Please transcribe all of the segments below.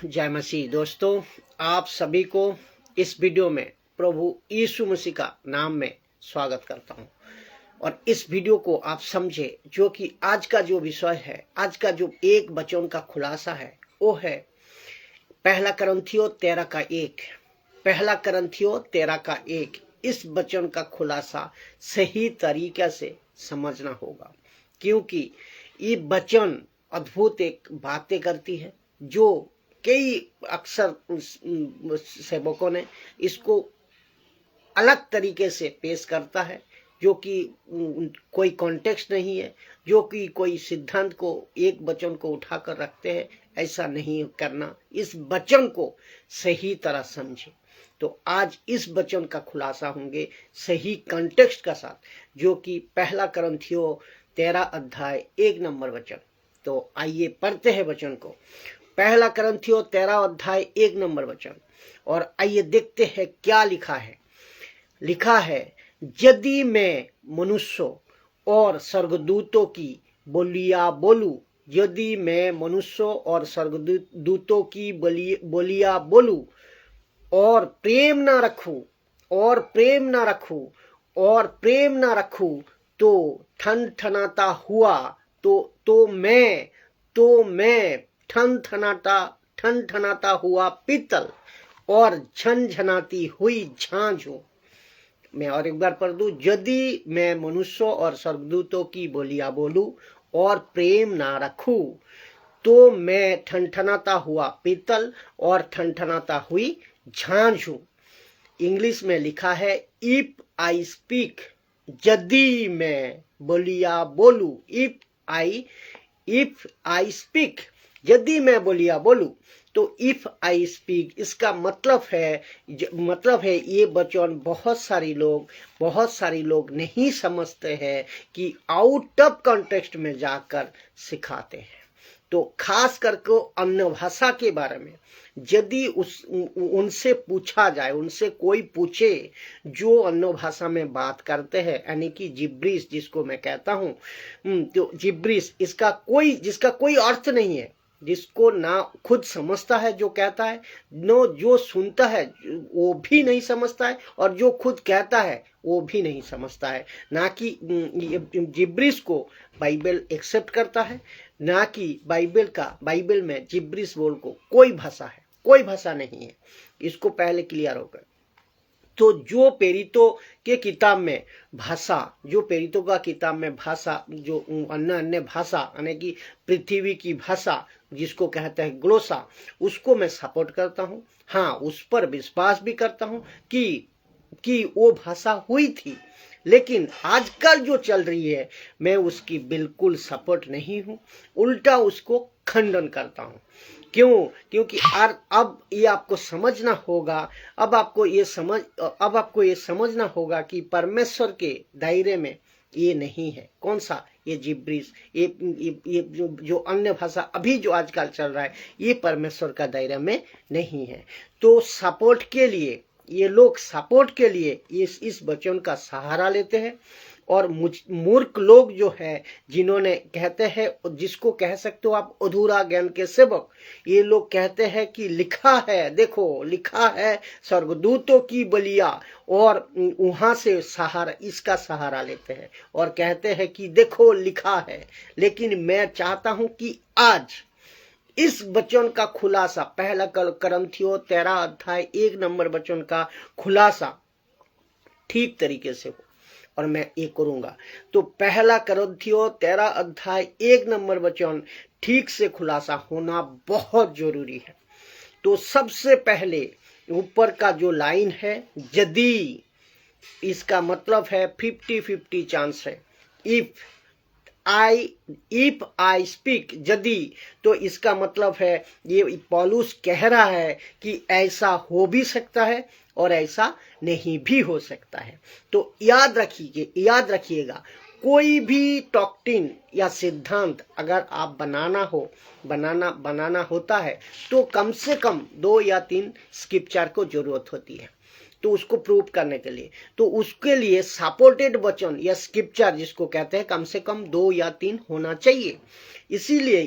जय मसीह। दोस्तों, आप सभी को इस वीडियो में प्रभु यीशु मसीह का नाम में स्वागत करता हूं। और इस वीडियो को आप समझे, जो कि आज का जो विषय है, आज का जो एक वचन का खुलासा है, वो है पहला करंथियों 13 का 1। पहला करंथियों 13 का 1। इस वचन का खुलासा सही तरीके से समझना होगा, क्योंकि ये वचन अद्भुत एक बातें करती है, जो कई अक्सर सेवकों ने इसको अलग तरीके से पेश करता है, जो कि कोई कॉन्टेक्स्ट नहीं है, जो कि कोई सिद्धांत को एक वचन को उठाकर रखते हैं। ऐसा नहीं करना, इस वचन को सही तरह समझे। तो आज इस वचन का खुलासा होंगे सही कॉन्टेक्स्ट का साथ, जो कि पहला करंथियों 13 अध्याय 1 नंबर वचन। तो आइए पढ़ते हैं वचन को। पहला करंथियों 13 अध्याय 1 नंबर वचन, और आइए देखते हैं क्या लिखा है। लिखा है, यदि मैं मनुष्यों और स्वर्गदूतों की बोलियां बोलूं, यदि मैं मनुष्यों और स्वर्गदूतों की बोलियां बोलूं और प्रेम ना रखूं, प्रेम ना रखूं, तो ठनठनाता हुआ तो मैं ठनठनाता हुआ पीतल और झनझनाती हुई झांझ हूं। मैं और एक बार पढ़ दूं। यदि मैं मनुष्यों और स्वर्गदूतों की बोलियां बोलूं और प्रेम ना रखूं, तो मैं ठनठनाता हुआ पीतल और ठनठनाता हुई झांझ हूं। इंग्लिश में लिखा है, इफ आई स्पीक, यदि मैं बोलियां बोलूं, इफ आई स्पीक, यदि मैं बोलिया बोलूं, तो इफ आई स्पीक, इसका मतलब है ये वचन बहुत सारी लोग नहीं समझते हैं कि आउट ऑफ कॉन्टेक्स्ट में जाकर सिखाते हैं। तो खास करके अन्य भाषा के बारे में यदि उनसे पूछा जाए, उनसे कोई पूछे जो अन्य भाषा में बात करते हैं, यानी कि जिब्रिश जिसको मैं कहता हूं, तो जिब्रिश जिसका कोई अर्थ नहीं है, जिसको ना खुद समझता है जो कहता है, नो जो सुनता है वो भी नहीं समझता है, और जो खुद कहता है वो भी नहीं समझता है। ना कि जिब्रिश को बाइबल एक्सेप्ट करता है, ना कि बाइबल में जिब्रिश बोल को कोई भाषा नहीं है। इसको पहले क्लियर होगा। तो जो पेरितो के किताब में भाषा, जो अन्य भाषा, यानी कि पृथ्वी की भाषा जिसको कहते हैं ग्लोसा, उसको मैं सपोर्ट करता हूँ। हाँ, उस पर विश्वास भी करता हूँ कि वो भाषा हुई थी। लेकिन आजकल जो चल रही है, मैं उसकी बिल्कुल सपोर्ट नहीं हूँ, उल्टा उसको खंडन करता हूँ। क्यों? क्योंकि अब ये आपको समझना होगा, अब आपको ये समझना होगा कि परमेश्वर के दायरे में ये नहीं है। कौन सा? ये जिब्रिश, ये जो अन्य भाषा अभी जो आजकल चल रहा है, ये परमेश्वर का दायरा में नहीं है। तो सपोर्ट के लिए ये लोग इस वचन का सहारा लेते हैं। और मूर्ख लोग जो है, जिन्होंने कहते हैं, जिसको कह सकते हो आप अधूरा ज्ञान के सेवक, ये लोग कहते हैं कि लिखा है, देखो लिखा है स्वर्गदूतों की बलिया, और वहां से इसका सहारा लेते हैं और कहते हैं कि देखो लिखा है। लेकिन मैं चाहता हूं कि आज इस वचन का खुलासा, पहला करंथियों 13 अध्याय 1 नंबर वचन का खुलासा ठीक तरीके से हो, और मैं ये करूंगा। तो पहला करंथियों 13 अध्याय 1 नंबर वचन ठीक से खुलासा होना बहुत जरूरी है। तो सबसे पहले ऊपर का जो लाइन है, यदि, इसका मतलब है 50-50 चांस है। इफ आई स्पीक, यदि, तो इसका मतलब है ये पौलुस कह रहा है कि ऐसा हो भी सकता है और ऐसा नहीं भी हो सकता है। तो याद रखिएगा, कोई भी डॉक्ट्रिन या सिद्धांत अगर आप बनाना होता है, तो कम से कम 2 या 3 स्क्रिप्चर को जरूरत होती है। तो उसको प्रूव करने के लिए, तो उसके लिए सपोर्टेड वचन या स्क्रिप्चर जिसको कहते हैं, कम से कम 2 या 3 होना चाहिए। इसीलिए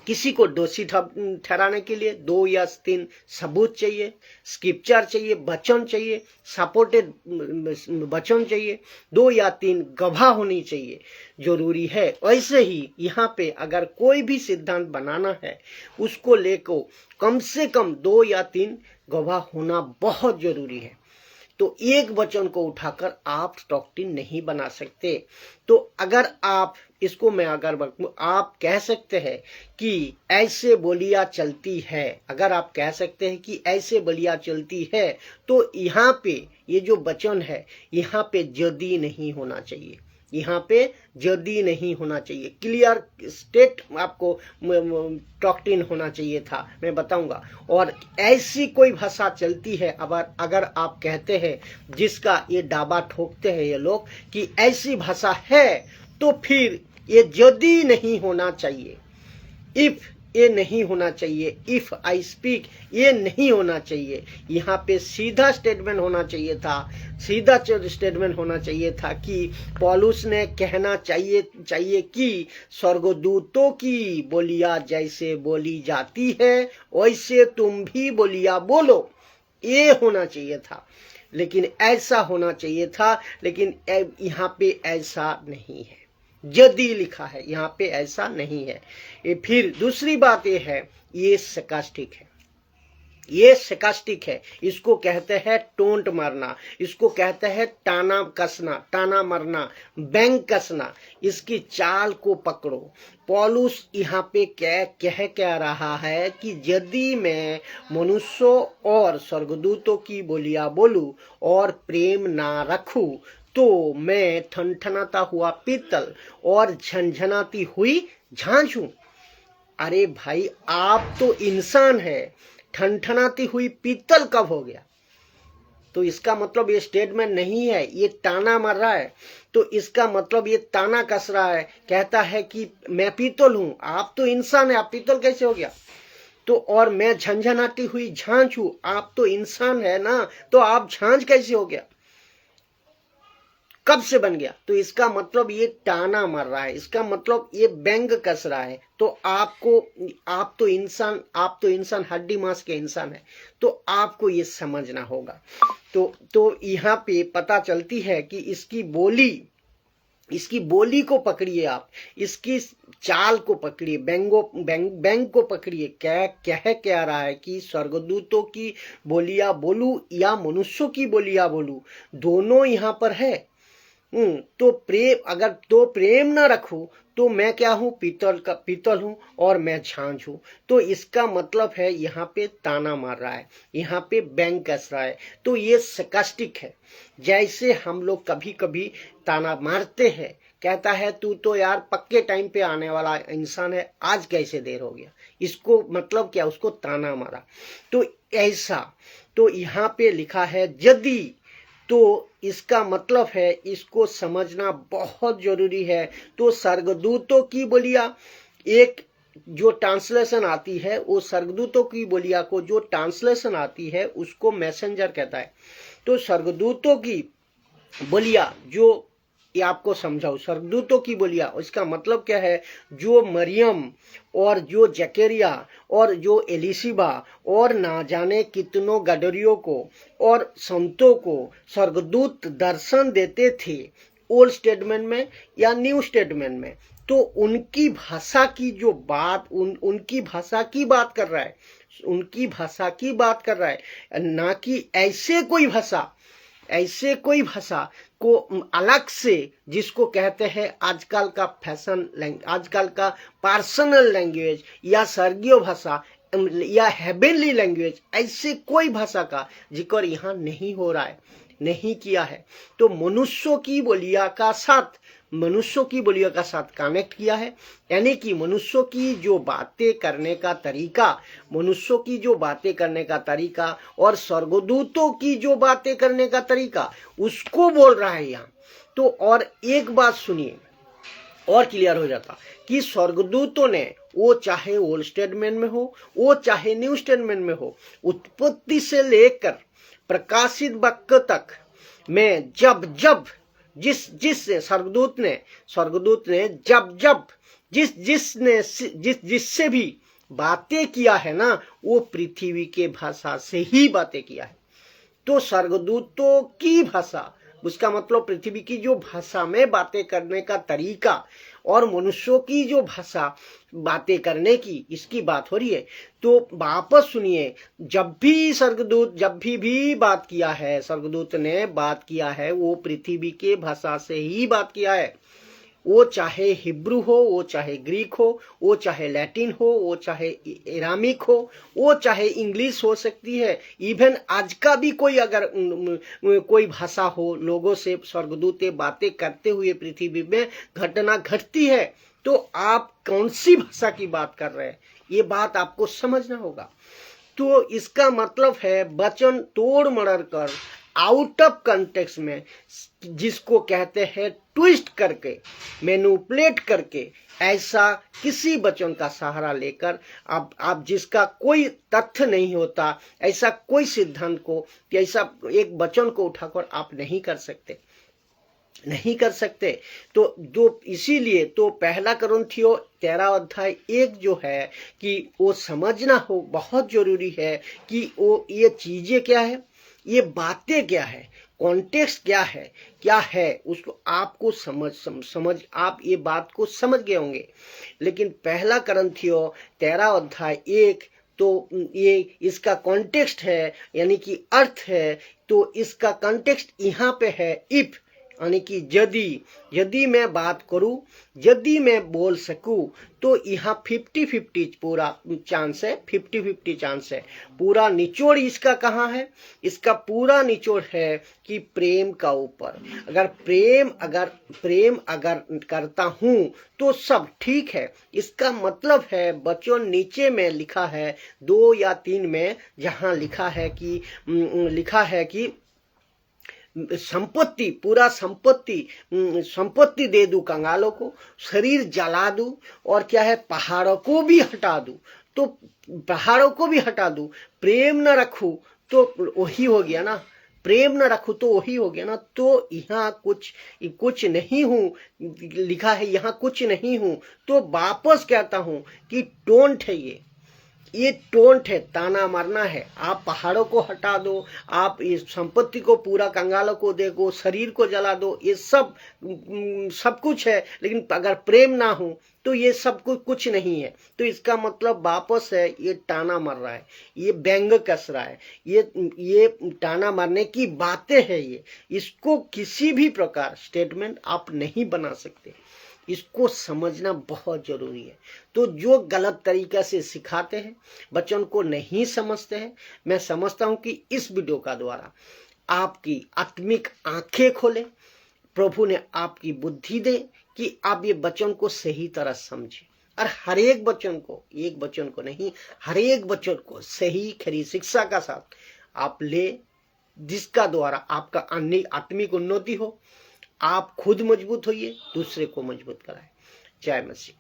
किसी को दोषी ठहराने के लिए 2 या 3 सबूत चाहिए, स्क्रिप्चर चाहिए, वचन चाहिए, सपोर्टेड वचन चाहिए, 2 या 3 गवाह होनी चाहिए, जरूरी है। ऐसे ही यहाँ पे अगर कोई भी सिद्धांत बनाना है उसको लेकर कम से कम 2 या 3 गवाह होना बहुत जरूरी है। तो एक वचन को उठाकर आप डॉक्ट्रिन नहीं बना सकते। तो अगर आप इसको मैं अगर आप कह सकते हैं कि ऐसे बोलियां चलती है, अगर आप कह सकते हैं कि ऐसे बोलियां चलती है, तो यहाँ पे ये जो वचन है यहाँ पे जदी नहीं होना चाहिए, यहाँ पे जदी नहीं होना चाहिए, क्लियर स्टेट आपको डॉक्ट्रिन होना चाहिए था, मैं बताऊंगा। और ऐसी कोई भाषा चलती है अगर आप कहते हैं, जिसका ये दावा ठोकते हैं ये लोग कि ऐसी भाषा है, तो फिर ये जदी नहीं होना चाहिए, इफ ये नहीं होना चाहिए, इफ आई स्पीक ये नहीं होना चाहिए। यहाँ पे सीधा स्टेटमेंट होना चाहिए था, सीधा स्टेटमेंट होना चाहिए था कि पौलुस ने कहना चाहिए कि स्वर्गदूतों की बोलियां जैसे बोली जाती है वैसे तुम भी बोलियां बोलो, ये होना चाहिए था। लेकिन ऐसा होना चाहिए था, लेकिन यहाँ पे ऐसा नहीं है, जदी लिखा है, यहाँ पे ऐसा नहीं है। फिर दूसरी बात ये है, ये sarcastic है, ये sarcastic है, इसको कहते हैं टोंट मारना, इसको कहते हैं टाना कसना, टाना मारना, बैंग कसना, इसकी चाल को पकड़ो। पौलुस यहाँ पे कह रहा है कि यदि मैं मनुष्यों और स्वर्गदूतों की बोलियां बोलूं और प्रेम ना रखूं, तो मैं ठनठनाता हुआ पीतल और झनझनाती हुई झांझ हूं। अरे भाई, आप तो इंसान है, ठनठनाती हुई पीतल कब हो गया? तो इसका मतलब ये स्टेटमेंट नहीं है, ये ताना मार रहा है। तो इसका मतलब ये ताना कस रहा है, कहता है कि मैं पीतल हूं, आप तो इंसान है, आप पीतल कैसे हो गया? तो और मैं झंझनाती हुई झांझ हूं, आप तो इंसान है ना, तो आप झांझ कैसे हो गया, कब से बन गया? तो इसका मतलब ये ताना मार रहा है, इसका मतलब ये व्यंग कस रहा है। तो आप तो इंसान हड्डी मांस के इंसान है, तो आपको ये समझना होगा। तो यहाँ पे पता चलती है कि इसकी बोली को पकड़िए, आप इसकी चाल को पकड़िए, बैंग को पकड़िए। कह रहा है कि स्वर्गदूतों की बोलियां बोलूं या मनुष्यों की बोलियां बोलूं, दोनों यहाँ पर है। तो प्रेम ना रखूं तो मैं क्या हूं? पीतल हूं और मैं झांझ हूं। तो इसका मतलब है यहाँ पे ताना मार रहा है, यहाँ पे बैंग कस रहा है। तो ये sarcastic है, जैसे हम लोग कभी कभी ताना मारते हैं, कहता है तू तो यार पक्के टाइम पे आने वाला इंसान है, आज कैसे देर हो गया? इसको मतलब क्या? उसको ताना मारा। तो ऐसा, तो यहाँ पे लिखा है यदि, तो इसका मतलब है, इसको समझना बहुत जरूरी है। तो स्वर्गदूतों की बोलियां, एक जो ट्रांसलेशन आती है, वो स्वर्गदूतों की बोलियां को जो ट्रांसलेशन आती है उसको मैसेंजर कहता है। तो स्वर्गदूतों की बोलियां, जो ये आपको समझाओ, स्वर्गदूतों की बोलियां, इसका मतलब क्या है? जो मरियम और जो जकरिया और जो एलिशिबा और ना जाने कितनों गडरियों को और संतों को स्वर्गदूत दर्शन देते थे, ओल्ड स्टेटमेंट में या न्यू स्टेटमेंट में, तो उनकी भाषा की जो बात, उनकी भाषा की बात कर रहा है, उनकी भाषा की बात कर रहा है, ना कि ऐसे कोई भाषा को अलग से, जिसको कहते हैं आजकल का फैशन लैंग्वेज, आजकल का पर्सनल लैंग्वेज या स्वर्गीय भाषा या हेवनली लैंग्वेज, ऐसे कोई भाषा का जिक्र यहाँ नहीं हो रहा है, नहीं किया है। तो मनुष्यों की बोलियां का साथ कनेक्ट किया है, यानी कि मनुष्यों की जो बातें करने का तरीका और स्वर्गदूतों की जो बातें करने का तरीका, उसको बोल रहा है यहाँ। तो और एक बात सुनिए और क्लियर हो जाता कि स्वर्गदूतों ने, वो चाहे ओल्ड स्टेटमेंट में हो, वो चाहे न्यू स्टेटमेंट में हो, उत्पत्ति से लेकर प्रकाशित वाक्य तक में जिससे स्वर्गदूत ने जिससे भी बातें किया है ना, वो पृथ्वी के भाषा से ही बातें किया है। तो स्वर्गदूतों की भाषा, उसका मतलब पृथ्वी की जो भाषा में बातें करने का तरीका और मनुष्यों की जो भाषा बातें करने की, इसकी बात हो रही है। तो वापस सुनिए, जब भी बात किया है, स्वर्गदूत ने बात किया है, वो पृथ्वी के भाषा से ही बात किया है। वो चाहे हिब्रू हो, वो चाहे ग्रीक हो, वो चाहे लैटिन हो, वो चाहे एरामिक हो, वो चाहे इंग्लिश हो सकती है। इवन आज का भी कोई अगर कोई भाषा हो, लोगों से स्वर्गदूत बातें करते हुए पृथ्वी में घटना घटती है, तो आप कौन सी भाषा की बात कर रहे हैं, ये बात आपको समझना होगा। तो इसका मतलब है वचन तोड़ मरोड़ कर, आउट ऑफ कंटेक्स्ट में, जिसको कहते हैं ट्विस्ट करके, मैनिपुलेट करके, ऐसा किसी वचन का सहारा लेकर आप जिसका कोई तथ्य नहीं होता, ऐसा कोई सिद्धांत को, ऐसा एक वचन को उठाकर आप नहीं कर सकते। तो जो इसीलिए तो पहला कुरिन्थियों 13 जो है कि वो समझना हो बहुत जरूरी है कि वो ये चीजें क्या है, ये बातें क्या है, कॉन्टेक्स्ट क्या है, उसको आपको समझ आप ये बात को समझ गए होंगे। लेकिन पहला कुरिन्थियों 13 तो ये इसका कॉन्टेक्स्ट है, यानी कि अर्थ है। तो इसका कॉन्टेक्स्ट यहाँ पे है इफ, यानी कि यदि मैं बात करूं, यदि मैं बोल सकूं, तो यहाँ 50-50 पूरा चांस है, 50-50 चांस है। पूरा निचोड़ इसका कहाँ है? इसका पूरा निचोड़ है कि प्रेम का ऊपर। अगर प्रेम अगर करता हूं तो सब ठीक है। इसका मतलब है वचन नीचे में लिखा है 2 या 3 में, जहां लिखा है कि संपत्ति, पूरा संपत्ति दे दूं कंगालों को, शरीर जला दूं, और क्या है, पहाड़ों को भी हटा दूं, तो पहाड़ों को भी हटा दूं, प्रेम न रखूं तो वही हो गया ना, प्रेम न रखूं तो वही हो गया ना। तो यहाँ कुछ नहीं हूं, लिखा है यहाँ कुछ नहीं हूं। तो वापस कहता हूं कि टोंट है, ये टोंट है, ताना मारना है। आप पहाड़ों को हटा दो, आप इस संपत्ति को पूरा कंगालों को दे दो, शरीर को जला दो, ये सब कुछ है, लेकिन अगर प्रेम ना हो तो ये सब कुछ नहीं है। तो इसका मतलब वापस है, ये ताना मार रहा है, ये व्यंग कस रहा है, ये ताना मारने की बातें है। ये इसको किसी भी प्रकार स्टेटमेंट आप नहीं बना सकते। इसको समझना बहुत जरूरी है। तो जो गलत तरीके से सिखाते हैं, बच्चों को नहीं समझते हैं, मैं समझता हूं कि इस वीडियो का द्वारा आपकी आत्मिक आंखें खोले, प्रभु ने आपकी बुद्धि दे कि आप ये वचन को सही तरह समझें, और हर एक वचन को, एक वचन को नहीं, हर एक वचन को सही खरी शिक्षा का साथ आप ले, जिसका द्वारा आपका आत्मिक उन्नति हो, आप खुद मजबूत होइए, दूसरे को मजबूत कराए। जय मसीह।